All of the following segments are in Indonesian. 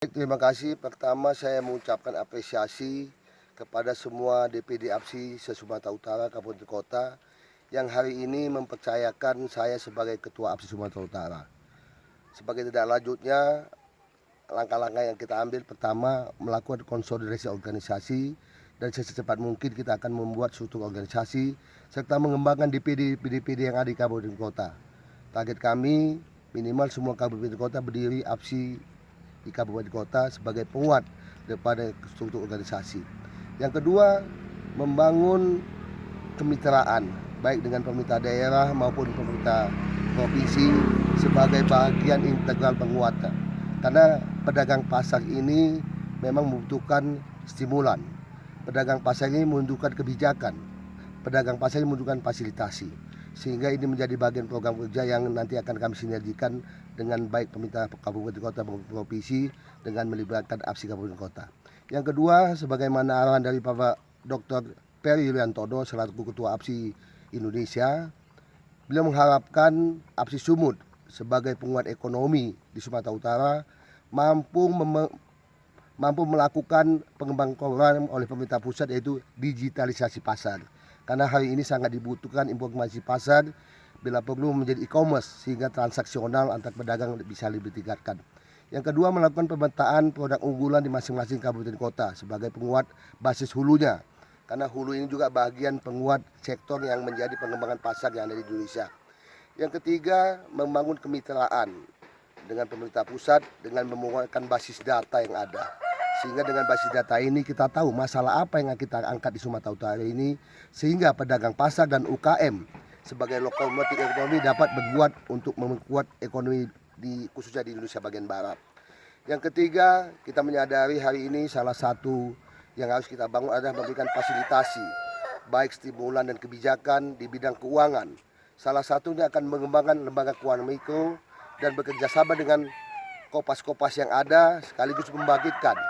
Terima kasih. Pertama saya mengucapkan apresiasi kepada semua DPD APSI se-Sumatera Utara, Kabupaten Kota yang hari ini mempercayakan saya sebagai Ketua APSI Sumatera Utara. Sebagai tidak lanjutnya, langkah-langkah yang kita ambil pertama melakukan konsolidasi organisasi dan secepat mungkin kita akan membuat struktur organisasi serta mengembangkan DPD yang ada di Kabupaten Kota. Target kami minimal semua kabupaten kota berdiri APSI di kabupaten kota sebagai penguat daripada struktur organisasi. Yang kedua, membangun kemitraan baik dengan pemerintah daerah maupun pemerintah provinsi sebagai bagian integral penguatan. Karena pedagang pasar ini memang membutuhkan stimulan. Pedagang pasar ini membutuhkan kebijakan. Pedagang pasar ini membutuhkan fasilitasi. Sehingga ini menjadi bagian program kerja yang nanti akan kami sinergikan dengan baik pemerintah kabupaten kota maupun provinsi dengan melibatkan APSI kabupaten kota. Yang kedua, sebagaimana arahan dari Bapak Dr. Peri Yuliantono selaku Ketua APSI Indonesia, beliau mengharapkan APSI Sumut sebagai penguat ekonomi di Sumatera Utara mampu melakukan pengembangan program oleh pemerintah pusat, yaitu digitalisasi pasar. Karena hari ini sangat dibutuhkan informasi pasar bila perlu menjadi e-commerce sehingga transaksional antar pedagang bisa lebih ditingkatkan. Yang kedua, melakukan pemetaan produk unggulan di masing-masing kabupaten kota sebagai penguat basis hulunya. Karena hulu ini juga bagian penguat sektor yang menjadi pengembangan pasar yang ada di Indonesia. Yang ketiga, membangun kemitraan dengan pemerintah pusat dengan menguatkan basis data yang ada. Sehingga dengan basis data ini kita tahu masalah apa yang kita angkat di Sumatera Utara ini, sehingga pedagang pasar dan UKM sebagai lokomotif ekonomi dapat berbuat untuk memperkuat ekonomi khususnya di Indonesia bagian barat. Yang ketiga, kita menyadari hari ini salah satu yang harus kita bangun adalah memberikan fasilitasi baik stimulan dan kebijakan di bidang keuangan. Salah satunya akan mengembangkan lembaga keuangan mikro dan bekerjasama dengan kopas-kopas yang ada sekaligus membangkitkan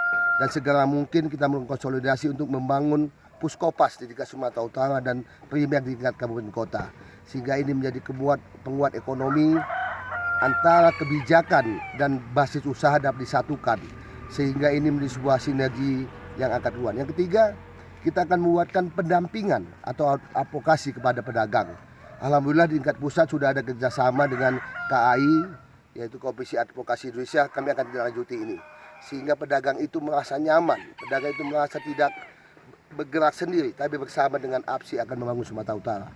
dan segera mungkin kita mengkonsolidasi untuk membangun puskopas di tingkat Sumatera Utara dan primer di tingkat kabupaten kota, sehingga ini menjadi penguat ekonomi antara kebijakan dan basis usaha dapat disatukan, sehingga ini menjadi sebuah sinergi yang akan kuat. Yang ketiga, kita akan membuatkan pendampingan atau advokasi kepada pedagang. Alhamdulillah di tingkat pusat sudah ada kerjasama dengan KAI, yaitu Komisi Advokasi Indonesia. Kami akan lanjuti ini sehingga pedagang itu merasa nyaman, pedagang itu merasa tidak bergerak sendiri, tapi bersama dengan APSI akan membangun Sumatera Utara.